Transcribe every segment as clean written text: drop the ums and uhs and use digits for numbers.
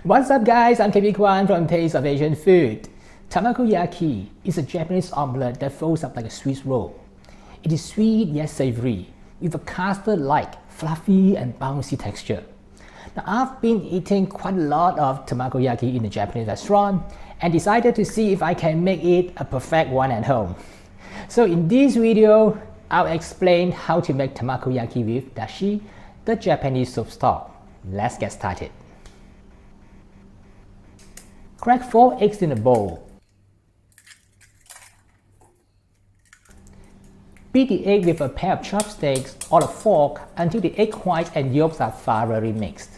What's up guys, I'm KB Kwan from Taste of Asian Food. Tamagoyaki is a Japanese omelette that folds up like a Swiss roll. It is sweet yet savory, with a custard-like, fluffy and bouncy texture. Now I've been eating quite a lot of tamagoyaki in a Japanese restaurant and decided to see if I can make it a perfect one at home. So in this video, I'll explain how to make tamagoyaki with dashi, the Japanese soup stock. Let's get started. Crack 4 eggs in a bowl. Beat the egg with a pair of chopsticks or a fork until the egg whites and yolks are thoroughly mixed.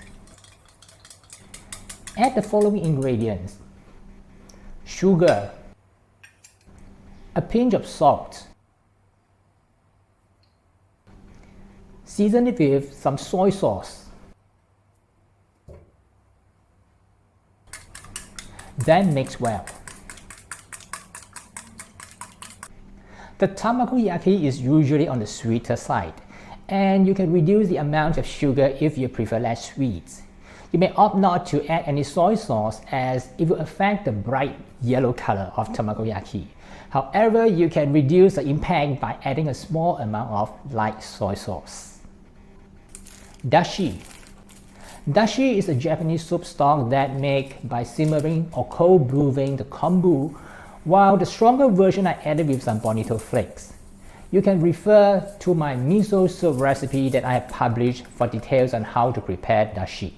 Add the following ingredients: sugar, a pinch of salt, season it with some soy sauce, then mix well. The tamagoyaki is usually on the sweeter side, and you can reduce the amount of sugar if you prefer less sweet. You may opt not to add any soy sauce as it will affect the bright yellow color of tamagoyaki. However, you can reduce the impact by adding a small amount of light soy sauce. Dashi. Dashi is a Japanese soup stock that made by simmering or cold brewing the kombu, while the stronger version I added with some bonito flakes. You can refer to my miso soup recipe that I have published for details on how to prepare dashi.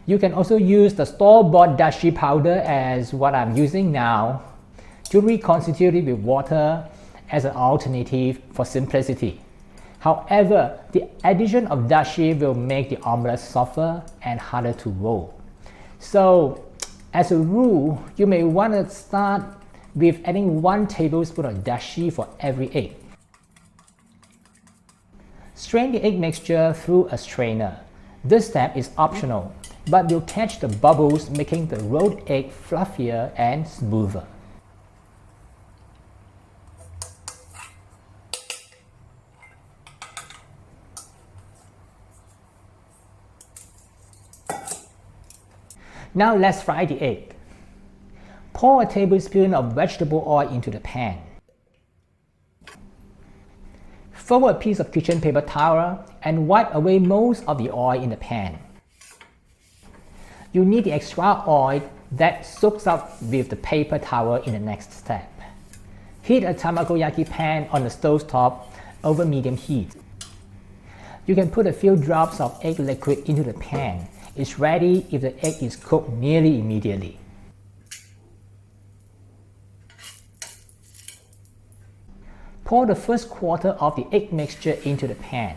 You can also use the store-bought dashi powder as what I'm using now to reconstitute it with water as an alternative for simplicity. However, the addition of dashi will make the omelette softer and harder to roll. So, as a rule, you may want to start with adding 1 tablespoon of dashi for every egg. Strain the egg mixture through a strainer. This step is optional, but will catch the bubbles, making the rolled egg fluffier and smoother. Now let's fry the egg. Pour a tablespoon of vegetable oil into the pan. Fold a piece of kitchen paper towel and wipe away most of the oil in the pan. You need the extra oil that soaks up with the paper towel in the next step. Heat a tamagoyaki pan on the stove top over medium heat. You can put a few drops of egg liquid into the pan. It's ready if the egg is cooked nearly immediately. Pour the first quarter of the egg mixture into the pan.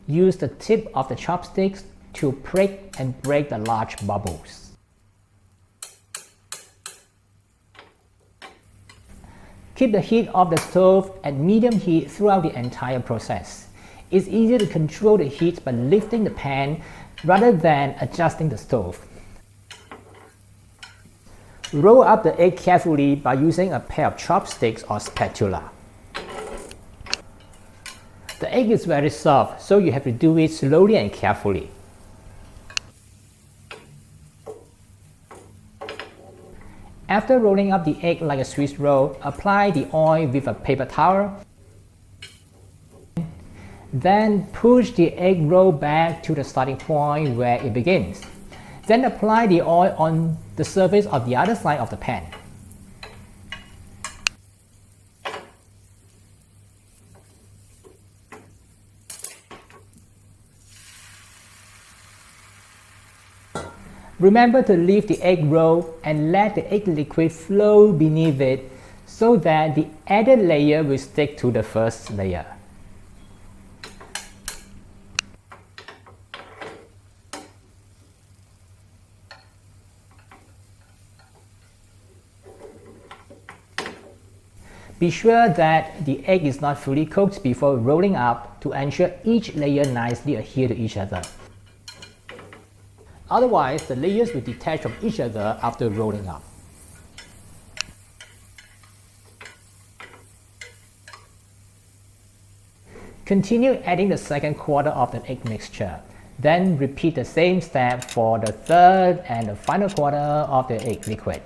Use the tip of the chopsticks to prick and break the large bubbles. Keep the heat of the stove at medium heat throughout the entire process. It's easier to control the heat by lifting the pan rather than adjusting the stove. Roll up the egg carefully by using a pair of chopsticks or spatula. The egg is very soft, so you have to do it slowly and carefully. After rolling up the egg like a Swiss roll, apply the oil with a paper towel. Then push the egg roll back to the starting point where it begins. Then apply the oil on the surface of the other side of the pan. Remember to leave the egg roll and let the egg liquid flow beneath it so that the added layer will stick to the first layer. Be sure that the egg is not fully cooked before rolling up to ensure each layer nicely adhere to each other. Otherwise, the layers will detach from each other after rolling up. Continue adding the second quarter of the egg mixture. Then repeat the same step for the third and the final quarter of the egg liquid.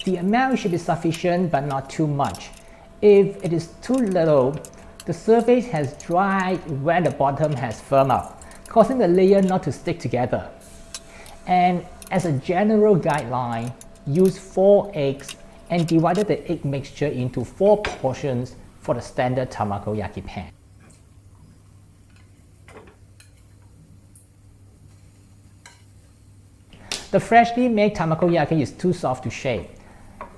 The amount should be sufficient but not too much. If it is too little, the surface has dried when the bottom has firmed up, causing the layer not to stick together. And as a general guideline, use 4 eggs and divide the egg mixture into 4 portions for the standard tamagoyaki pan. The freshly made tamagoyaki is too soft to shape.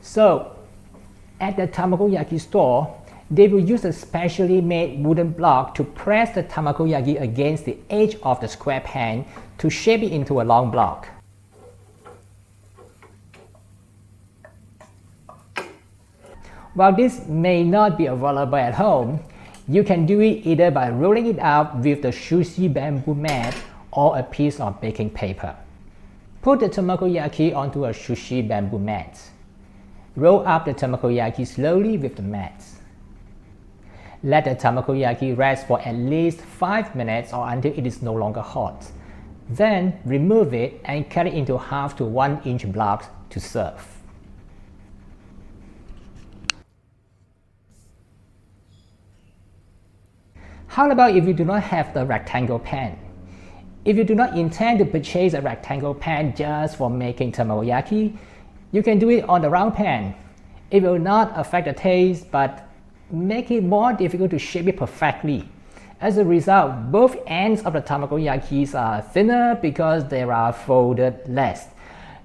So, at the tamagoyaki store, they will use a specially made wooden block to press the tamagoyaki against the edge of the square pan to shape it into a long block. While this may not be available at home, you can do it either by rolling it out with the sushi bamboo mat or a piece of baking paper. Put the tamagoyaki onto a sushi bamboo mat. Roll up the tamagoyaki slowly with the mat. Let the tamagoyaki rest for at least 5 minutes or until it is no longer hot. Then remove it and cut it into half to 1 inch blocks to serve. How about if you do not have the rectangle pan? If you do not intend to purchase a rectangle pan just for making tamagoyaki, you can do it on the round pan. It will not affect the taste but make it more difficult to shape it perfectly. As a result, both ends of the tamagoyakis are thinner because they are folded less.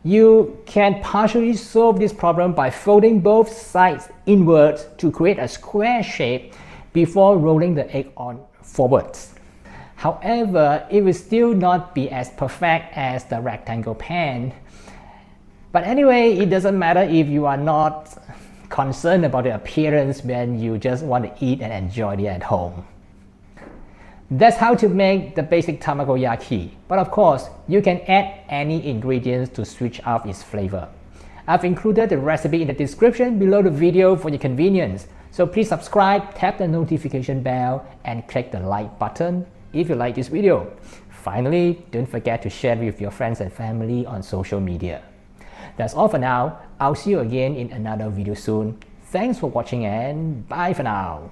You can partially solve this problem by folding both sides inwards to create a square shape before rolling the egg on forwards. However, it will still not be as perfect as the rectangle pan. But anyway, it doesn't matter if you are not concerned about the appearance when you just want to eat and enjoy it at home. That's how to make the basic tamagoyaki. But of course, you can add any ingredients to switch up its flavor. I've included the recipe in the description below the video for your convenience. So please subscribe, tap the notification bell, and click the like button if you like this video. Finally, don't forget to share it with your friends and family on social media. That's all for now. I'll see you again in another video soon. Thanks for watching and bye for now.